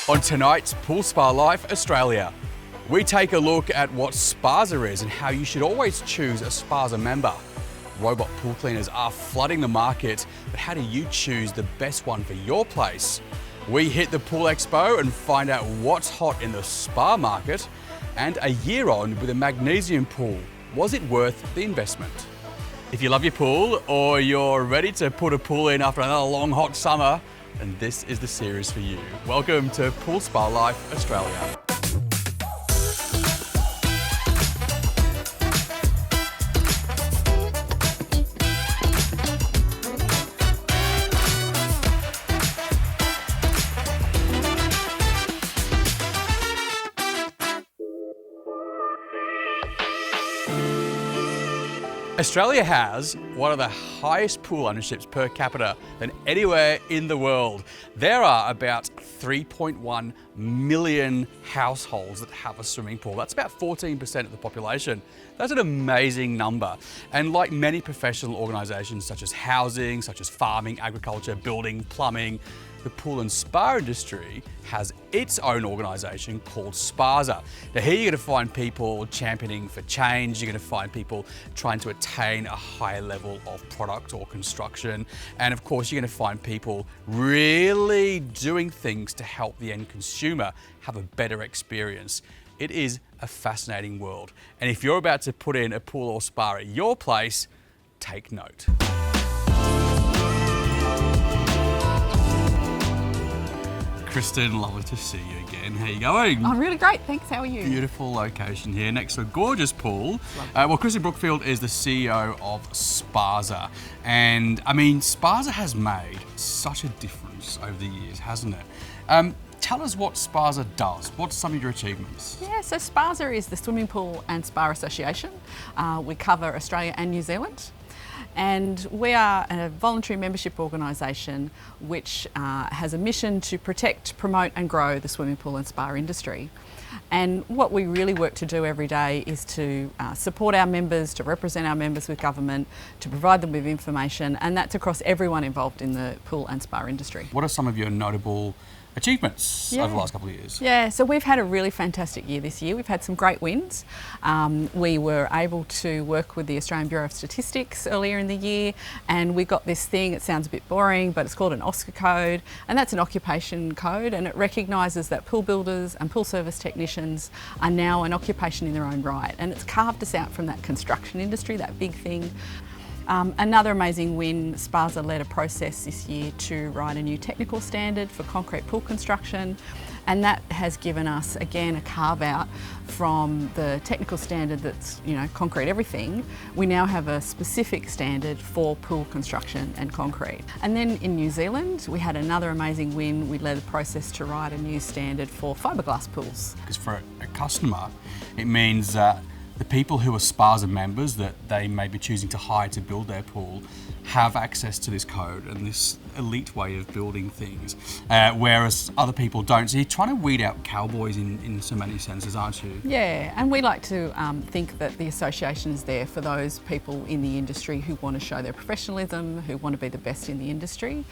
On tonight's Pool Spa Life Australia, we take a look at what SPASA is and how you should always choose a SPASA member. Robot pool cleaners are flooding the market, but how do you choose the best one for your place? We hit the Pool Expo and find out what's hot in the spa market. And a year on with a magnesium pool, was it worth the investment? If you love your pool or you're ready to put a pool in after another long hot summer, and this is the series for you. Welcome to Pool Spa Life Australia. Australia has one of the highest pool ownerships per capita than anywhere in the world. There are about 3.1 million households that have a swimming pool. That's about 14% of the population. That's an amazing number. And like many professional organisations such as housing, such as farming, agriculture, building, plumbing, the pool and spa industry has its own organisation called SPASA. Now here you're going to find people championing for change, you're going to find people trying to attain a higher level of product or construction, and of course you're going to find people really doing things to help the end consumer have a better experience. It is a fascinating world, and if you're about to put in a pool or spa at your place, take note. Kristen, lovely to see you again. How are you going? I'm really great, thanks. How are you? Beautiful location here next to a gorgeous pool. Well, Kristen Brookfield is the CEO of SPASA. And I mean, SPASA has made such a difference over the years, hasn't it? Tell us what SPASA does. What's some of your achievements? Yeah, so SPASA is the Swimming Pool and Spa Association. We cover Australia and New Zealand. And we are a voluntary membership organisation which has a mission to protect, promote and grow the swimming pool and spa industry. And what we really work to do every day is to support our members, to represent our members with government, to provide them with information, and that's across everyone involved in the pool and spa industry. What are some of your notable achievements over the last couple of years? Yeah, so we've had a really fantastic year this year. We've had some great wins. We were able to work with the Australian Bureau of Statistics earlier in the year, and we got this thing, it sounds a bit boring, but it's called an OSCA code, and that's an occupation code, and it recognises that pool builders and pool service technicians are now an occupation in their own right, and it's carved us out from that construction industry, that big thing. Another amazing win, SPASA led a process this year to write a new technical standard for concrete pool construction, and that has given us, again, a carve out from the technical standard that's, concrete everything. We now have a specific standard for pool construction and concrete. And then in New Zealand, we had another amazing win. We led the process to write a new standard for fiberglass pools. Because for a customer, it means that the people who are SPASA members that they may be choosing to hire to build their pool have access to this code and this elite way of building things, whereas other people don't. So you're trying to weed out cowboys in so many senses, aren't you? Yeah, and we like to think that the association is there for those people in the industry who want to show their professionalism, who want to be the best in the industry.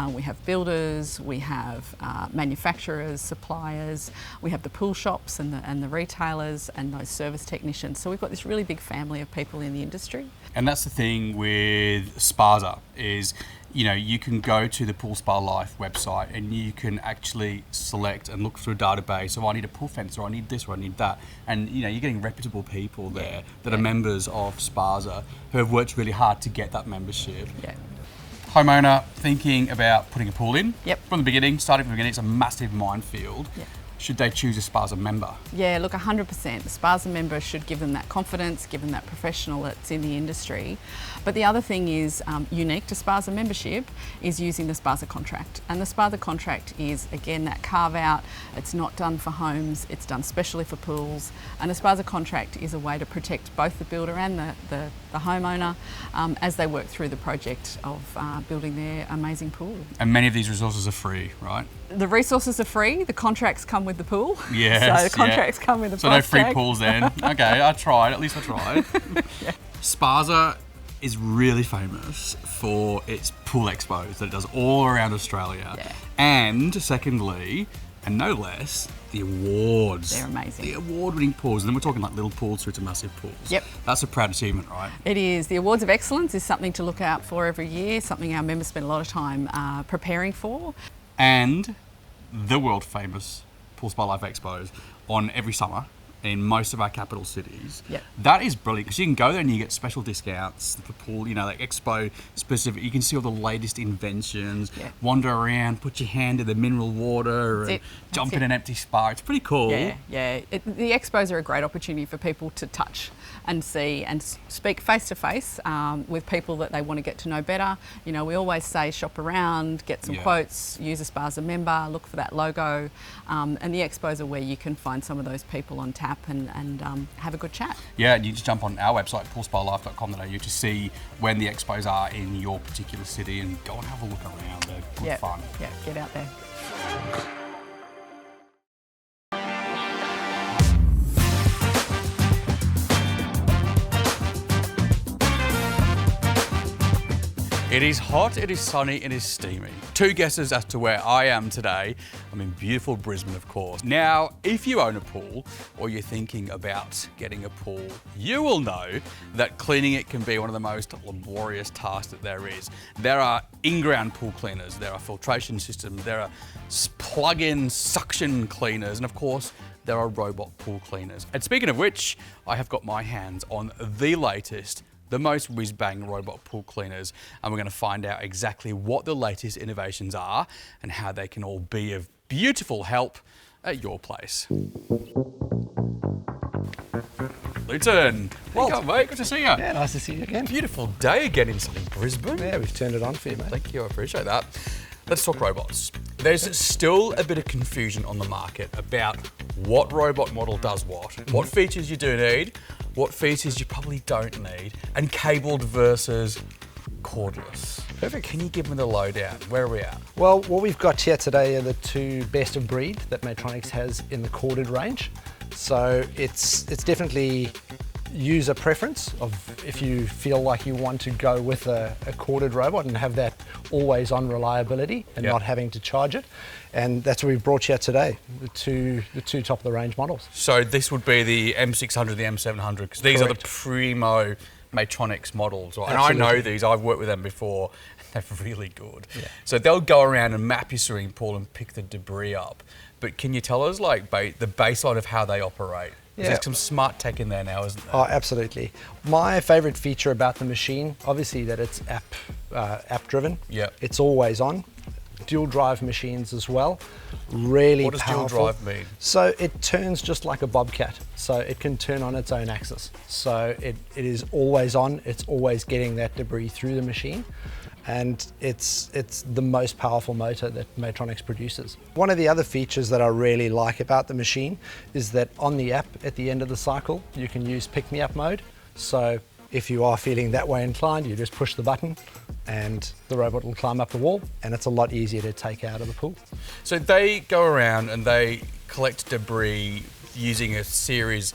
We have builders, we have manufacturers, suppliers, we have the pool shops and the retailers and those service technicians. So we've got this really big family of people in the industry. And that's the thing with SPASA is, you can go to the Pool Spa Life website and you can actually select and look through a database of I need a pool fence or I need this or I need that. And you're getting reputable people there that are members of SPASA who have worked really hard to get that membership. Yeah. Homeowner thinking about putting a pool in. Yep. From the beginning, starting from the beginning, it's a massive minefield. Yep. Should they choose a SPASA member? Yeah, look, 100%. The SPASA member should give them that confidence, give them that professional that's in the industry. But the other thing is unique to SPASA membership is using the SPASA contract. And the SPASA contract is, again, that carve out. It's not done for homes, it's done specially for pools. And a SPASA contract is a way to protect both the builder and the homeowner as they work through the project of building their amazing pool. And many of these resources are free, right? The resources are free, the contracts come with the pool. Yes, so the contracts come with the so price no free tag. pools then. Okay, I tried, at least I tried. Yeah. SPASA is really famous for its pool expos that it does all around Australia. Yeah. And secondly, And no less, the awards. They're amazing. The award-winning pools. And then we're talking like little pools through to massive pools. Yep. That's a proud achievement, right? It is. The Awards of Excellence is something to look out for every year, something our members spend a lot of time preparing for. And the world famous Pool Spa Life Expos on every summer in most of our capital cities. Yep. That is brilliant because you can go there and you get special discounts for pool, you know, like expo specific. You can see all the latest inventions, wander around, put your hand in the mineral water and jump in an empty spa. It's pretty cool. Yeah. The expos are a great opportunity for people to touch and see and speak face to face with people that they want to get to know better. You know, we always say shop around, get some quotes, use a SPASA member, look for that logo. And the expos are where you can find some of those people on tap and have a good chat. Yeah, you just jump on our website, poolspalife.com.au, to see when the expos are in your particular city and go and have a look around. They're good fun. Yeah, get out there. It is hot, it is sunny, it is steamy. Two guesses as to where I am today. I'm in beautiful Brisbane, of course. Now, if you own a pool or you're thinking about getting a pool, you will know that cleaning it can be one of the most laborious tasks that there is. There are in-ground pool cleaners, there are filtration systems, there are plug-in suction cleaners, and of course, there are robot pool cleaners. And speaking of which, I have got my hands on the latest, the most whiz-bang robot pool cleaners, and we're going to find out exactly what the latest innovations are and how they can all be of beautiful help at your place. Luton, welcome, mate. Good to see you. Yeah, nice to see you again. Beautiful day again in sunny Brisbane. Yeah, we've turned it on for you, mate. Thank you, I appreciate that. Let's talk robots. There's still a bit of confusion on the market about what robot model does what features you do need, what features you probably don't need, and cabled versus cordless. Perfect. Can you give me the lowdown? Where are we at? Well, what we've got here today are the two best of breed that Matronics has in the corded range. So it's definitely user preference of if you feel like you want to go with a corded robot and have that always on reliability and not having to charge it. And that's what we've brought you here today, the two top of the range models. So this would be the M600, the M700, because these are the primo Matronics models, right? And I know these, I've worked with them before, they're really good. Yeah. So they'll go around and map your swimming pool and pick the debris up. But can you tell us like the baseline of how they operate? Yeah. There's some smart tech in there now, isn't there? Oh, absolutely. My favourite feature about the machine, obviously that it's app driven. Yeah. It's always on. Dual drive machines as well. Really What does powerful. dual drive mean? So it turns just like a bobcat. So it can turn on its own axis. So it is always on. It's always getting that debris through the machine. And it's the most powerful motor that Matronics produces. One of the other features that I really like about the machine is that on the app at the end of the cycle, you can use pick-me-up mode. So if you are feeling that way inclined, you just push the button and the robot will climb up the wall, and it's a lot easier to take out of the pool. So they go around and they collect debris using a series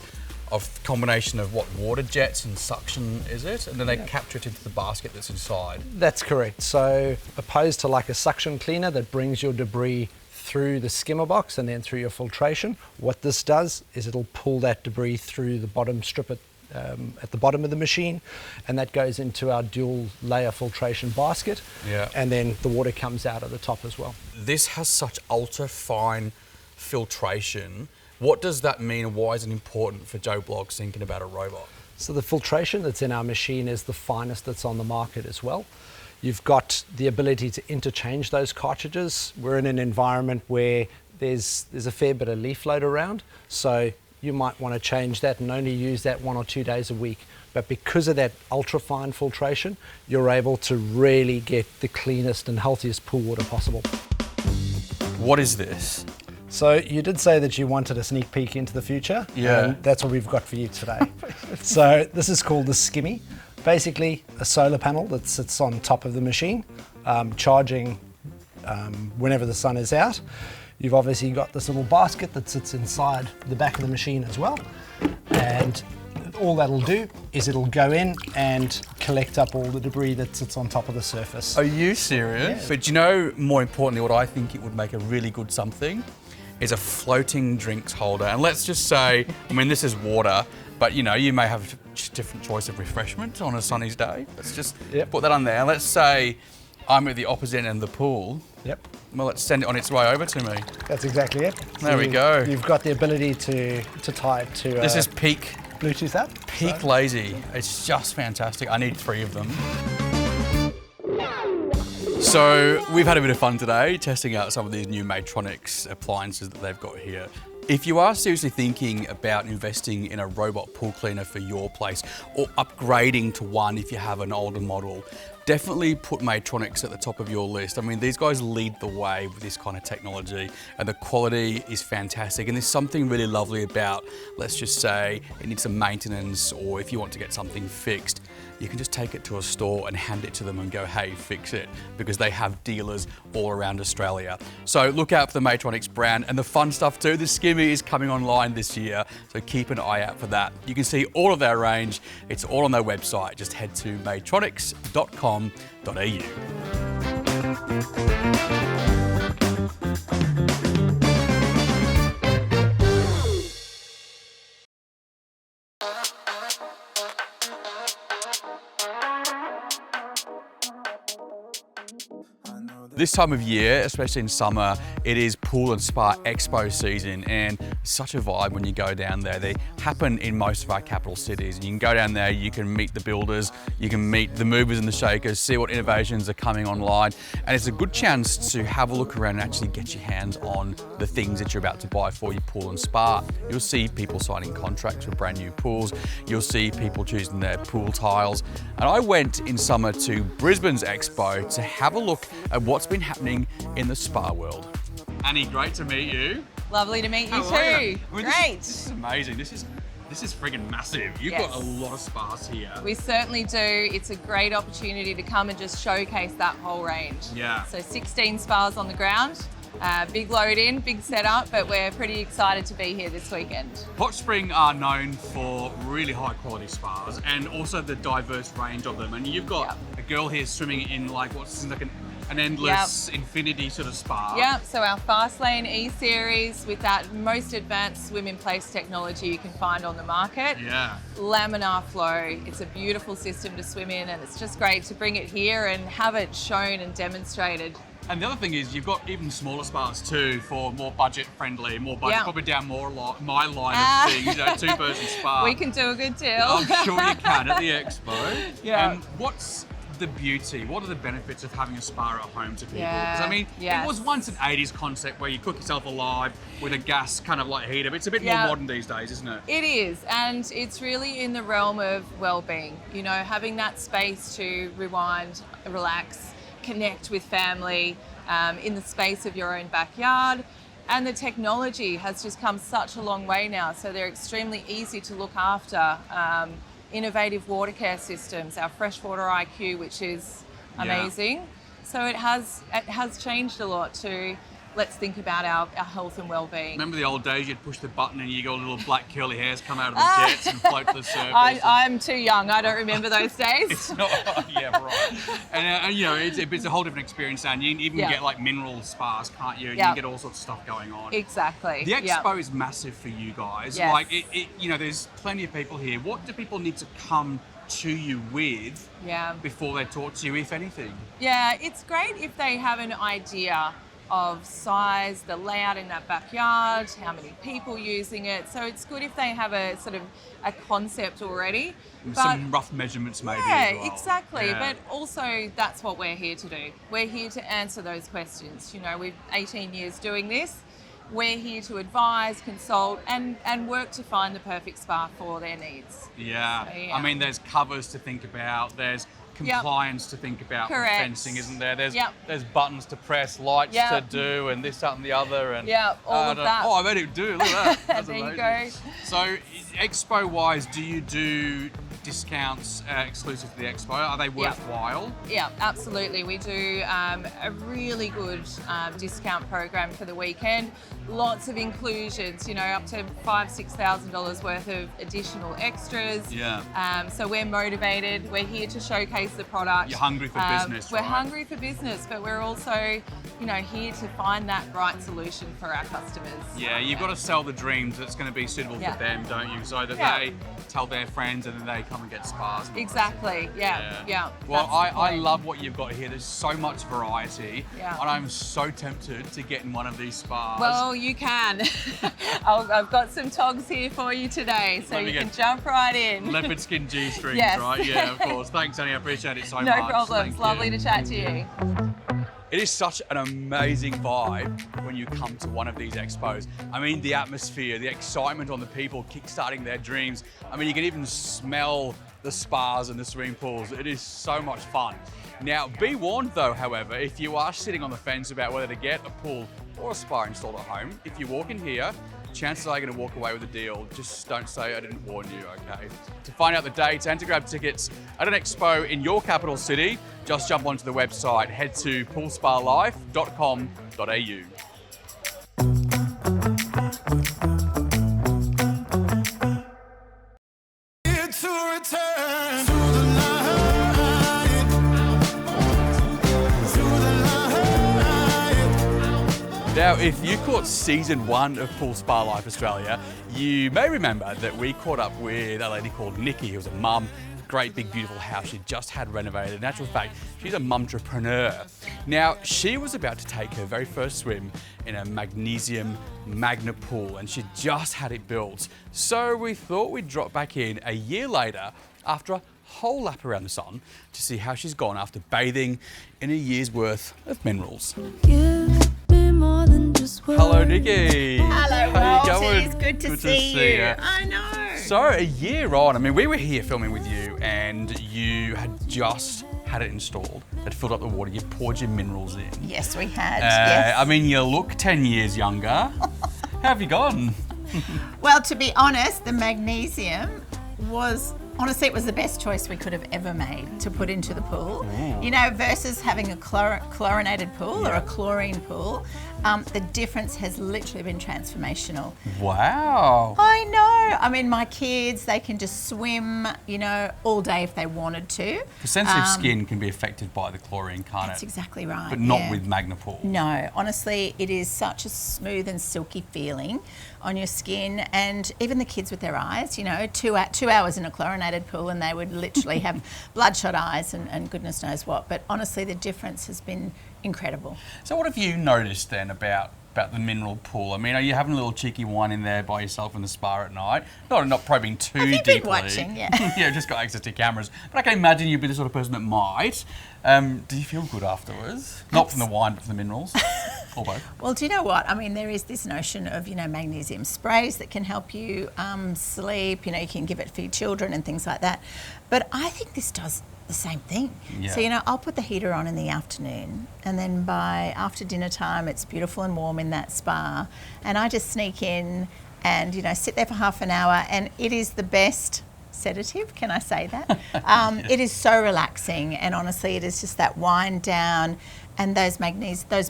of combination of what, water jets and suction, is it? And then they capture it into the basket that's inside. That's correct. So opposed to like a suction cleaner that brings your debris through the skimmer box and then through your filtration, what this does is it'll pull that debris through the bottom strip at the bottom of the machine, and that goes into our dual layer filtration basket, and then the water comes out at the top as well. This has such ultra fine filtration. What does that mean, and why is it important for Joe Bloggs thinking about a robot? So the filtration that's in our machine is the finest that's on the market as well. You've got the ability to interchange those cartridges. We're in an environment where there's a fair bit of leaf load around, so you might want to change that and only use that 1 or 2 days a week. But because of that ultra fine filtration, you're able to really get the cleanest and healthiest pool water possible. What is this? So you did say that you wanted a sneak peek into the future. Yeah. And that's what we've got for you today. So this is called the Skimmy. Basically a solar panel that sits on top of the machine, charging whenever the sun is out. You've obviously got this little basket that sits inside the back of the machine as well. And all that'll do is it'll go in and collect up all the debris that sits on top of the surface. Are you serious? Yeah. But you know, more importantly, what I think it would make a really good something is a floating drinks holder. And let's just say, I mean, this is water, but you know, you may have a different choice of refreshment on a sunny day. Let's just put that on there. Let's say I'm at the opposite end of the pool. Yep. Well, let's send it on its way over to me. That's exactly it. There we go. You've got the ability to tie it to This is peak Bluetooth app. Peak lazy. It's just fantastic. I need 3 of them. So we've had a bit of fun today testing out some of these new Matronics appliances that they've got here. If you are seriously thinking about investing in a robot pool cleaner for your place or upgrading to one if you have an older model, definitely put Matronics at the top of your list. I mean, these guys lead the way with this kind of technology and the quality is fantastic. And there's something really lovely about, let's just say, it needs some maintenance or if you want to get something fixed, you can just take it to a store and hand it to them and go, hey, fix it, because they have dealers all around Australia. So look out for the Matronics brand and the fun stuff too. The Skimmy is coming online this year, so keep an eye out for that. You can see all of their range. It's all on their website. Just head to matronics.com.au. This time of year, especially in summer, it is pool and spa expo season and such a vibe when you go down there. They happen in most of our capital cities. And you can go down there, you can meet the builders, you can meet the movers and the shakers, see what innovations are coming online. And it's a good chance to have a look around and actually get your hands on the things that you're about to buy for your pool and spa. You'll see people signing contracts for brand new pools. You'll see people choosing their pool tiles. And I went in summer to Brisbane's expo to have a look at what's been happening in the spa world. Annie, great to meet you. Lovely to meet you How too. are you? I mean, Great. This is amazing. This is friggin' massive. You've Yes. got a lot of spas here. We certainly do. It's a great opportunity to come and just showcase that whole range. Yeah. So 16 spas on the ground. Big load in, big setup, but we're pretty excited to be here this weekend. Hot Spring are known for really high quality spas and also the diverse range of them. And you've got a girl here swimming in like what's like an endless infinity sort of spa. Yeah, so our Fast Lane E-Series with that most advanced swim in place technology you can find on the market. Yeah. Laminar flow. It's a beautiful system to swim in and it's just great to bring it here and have it shown and demonstrated. And the other thing is you've got even smaller spas too for more budget friendly, more budget, probably down more my line of things, you know, 2-person spa. We can do a good deal. I'm sure you can at the expo. Yeah. And what's the beauty? What are the benefits of having a spa at home to people? Because I mean, Yes. it was once an 80s concept where you cook yourself alive with a gas kind of like heater, but it's a bit more modern these days, isn't it? It is, and it's really in the realm of well-being. You know, having that space to rewind, relax, connect with family in the space of your own backyard. And the technology has just come such a long way now, so they're extremely easy to look after. Innovative water care systems, our freshwater IQ, which is amazing. So it has changed a lot to let's think about our health and well-being. Remember the old days you'd push the button and you got little black curly hairs come out of the jets and float to the surface? I'm too young, I don't remember those days. It's not, yeah, right. And you know, it's a whole different experience now. And you even get like mineral spas, can't you? And you get all sorts of stuff going on. Exactly. The expo is massive for you guys. Yes. Like, you know, there's plenty of people here. What do people need to come to you with before they talk to you, if anything? Yeah, it's great if they have an idea of size, the layout in that backyard, how many people using it. So it's good if they have a sort of a concept already. Some rough measurements maybe Yeah, as well. exactly. Yeah. But also that's what we're here to do. We're here to answer those questions. You know, we've 18 years doing this. We're here to advise, consult, and work to find the perfect spa for their needs. Yeah. So, I mean, there's covers to think about. There's compliance to think about with Correct. fencing, isn't there? There's Yep. there's buttons to press, lights to do, and this, that, and the other. And all of that. Oh, I bet it do. Look at that. That's There you amazing. go. So, expo-wise, do you do discounts exclusive to the expo? Are they worthwhile? Yeah, absolutely. We do a really good discount program for the weekend. Lots of inclusions, you know, up to $5,000–6,000 worth of additional extras. Yeah. So we're motivated. We're here to showcase the product. You're hungry for business, We're right? hungry for business, but we're also here to find that right solution for our customers. Yeah, you've got to sell the dreams that's going to be suitable Yeah. for them, don't you? So that Yeah. they tell their friends and then they come and get spas. and all that. Exactly. Yeah. Well, That's the I point. love what you've got here. There's so much variety, Yeah. and I'm so tempted to get in one of these spas. Well, you can. I've got some togs here for you today, so Let me you can get jump right in. leopard skin G-strings, Yes. right? Yeah, of course. Thanks, Annie. I appreciate it so much. No problems. Thank Lovely you. to chat to you. It is such an amazing vibe when you come to one of these expos. I mean, the atmosphere, the excitement on the people kickstarting their dreams. I mean, you can even smell the spas and the swimming pools. It is so much fun. Now, be warned though, however, if you are sitting on the fence about whether to get a pool or a spa installed at home, if you walk in here, chances are you're going to walk away with a deal. Just don't say I didn't warn you, okay? To find out the dates and to grab tickets at an expo in your capital city, just jump onto the website, head to poolspalife.com.au. Now, if you caught season 1 of Pool Spa Life Australia, you may remember that we caught up with a lady called Nikki, who was a mum, great big beautiful house she just had renovated. In actual fact, she's a mumtrepreneur. Now, she was about to take her very first swim in a magnesium MagnaPool, and she just had it built. So we thought we'd drop back in a year later after a whole lap around the sun to see how she's gone after bathing in a year's worth of minerals. Hello, Nikki. Hello, How you Walt. going? It is good to see you. ya. I know. So a year on, I mean, we were here filming with you and you had just had it installed. It filled up the water, you poured your minerals in. Yes, we had. Yes. I mean, you look 10 years younger. How have you gone? Well, to be honest, the magnesium was, honestly, it was the best choice we could have ever made to put into the pool. You know, versus having a chlorinated pool or a chlorine pool. The difference has literally been transformational. Wow. I know. I mean, my kids, they can just swim, you know, all day if they wanted to. The sensitive skin can be affected by the chlorine, can't That's it? exactly right. But not yeah. with MagnaPool. No, honestly, it is such a smooth and silky feeling on your skin, and even the kids with their eyes, you know, 2 hours in a chlorinated pool and they would literally have bloodshot eyes and goodness knows what. But honestly, the difference has been incredible. So what have you noticed then about the mineral pool? I mean, are you having a little cheeky wine in there by yourself in the spa at night? Not probing too Have you deeply. been watching? Yeah. Yeah, just got access to cameras. But I can imagine you'd be the sort of person that might. Do you feel good afterwards? Not from the wine, but from the minerals? Or both? Well, do you know what? I mean, there is this notion of, you know, magnesium sprays that can help you sleep. You know, you can give it for your children and things like that. But I think this does the same thing. Yeah. So, you know, I'll put the heater on in the afternoon, and then by after dinner time, it's beautiful and warm in that spa, and I just sneak in and, you know, sit there for half an hour, and it is the best sedative, can I say that? It is so relaxing, and honestly, it is just that wind down, and those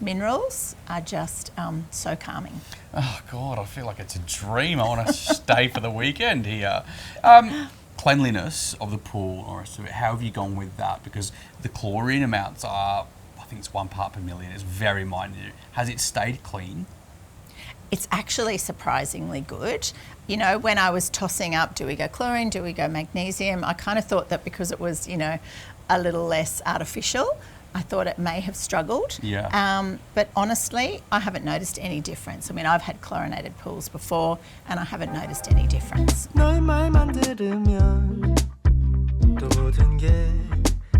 minerals are just so calming. Oh, God, I feel like it's a dream. I want to stay for the weekend here. Cleanliness of the pool, or how have you gone with that? Because the chlorine amounts are, I think it's 1 part per million. It's very minute. Has it stayed clean? It's actually surprisingly good. You know, when I was tossing up, do we go chlorine, do we go magnesium, I kind of thought that because it was, you know, a little less artificial, I thought it may have struggled. Yeah. But honestly, I haven't noticed any difference. I mean, I've had chlorinated pools before and I haven't noticed any difference. 너의 말만 들으면 또 모든 게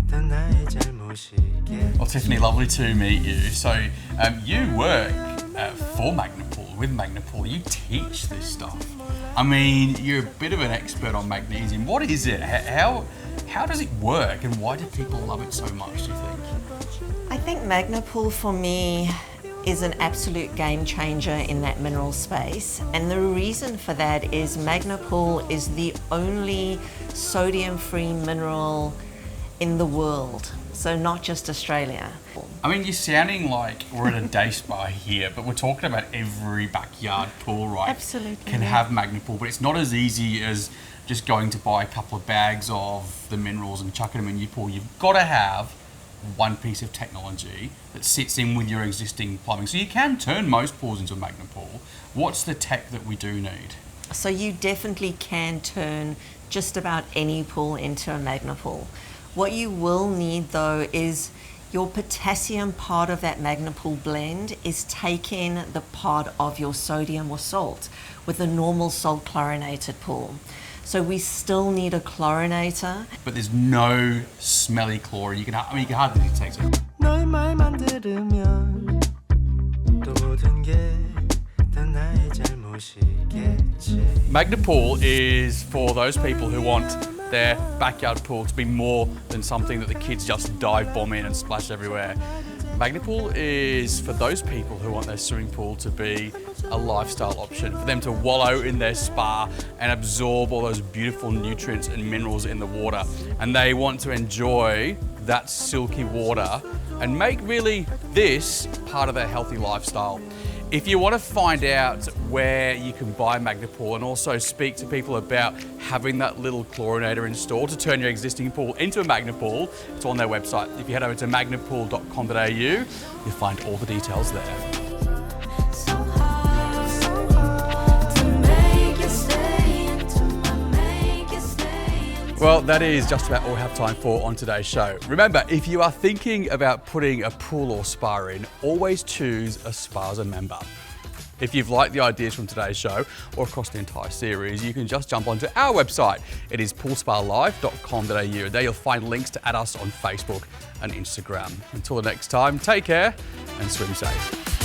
다 나의 잘못이게. Well, Tiffany, lovely to meet you. So, you work for MagnaPool, with MagnaPool. You teach this stuff. I mean, you're a bit of an expert on magnesium. What is it? How does it work, and why do people love it so much, do you think? I think MagnaPool for me is an absolute game changer in that mineral space, and the reason for that is MagnaPool is the only sodium-free mineral in the world, so not just Australia. I mean, you're sounding like we're at a day spa here, but we're talking about every backyard pool, right? Absolutely, Can yeah. have MagnaPool, but it's not as easy as just going to buy a couple of bags of the minerals and chucking them in your pool. You've got to have one piece of technology that sits in with your existing plumbing. So you can turn most pools into a MagnaPool. What's the tech that we do need? So you definitely can turn just about any pool into a MagnaPool. What you will need though is your potassium part of that MagnaPool blend is taking the part of your sodium or salt with a normal salt chlorinated pool. So we still need a chlorinator. But there's no smelly chlorine. You can hardly detect it. 너의 말만 들으면 또 모든 게 다 나의 잘못이겠지. MagnaPool is for those people who want their backyard pool to be more than something that the kids just dive bomb in and splash everywhere. MagnaPool is for those people who want their swimming pool to be a lifestyle option, for them to wallow in their spa and absorb all those beautiful nutrients and minerals in the water. And they want to enjoy that silky water and make really this part of their healthy lifestyle. If you want to find out where you can buy MagnaPool and also speak to people about having that little chlorinator installed to turn your existing pool into a MagnaPool, it's on their website. If you head over to magnapool.com.au, you'll find all the details there. Well, that is just about all we have time for on today's show. Remember, if you are thinking about putting a pool or spa in, always choose a SPASA member. If you've liked the ideas from today's show or across the entire series, you can just jump onto our website. It is poolspalife.com.au. There you'll find links to add us on Facebook and Instagram. Until the next time, take care and swim safe.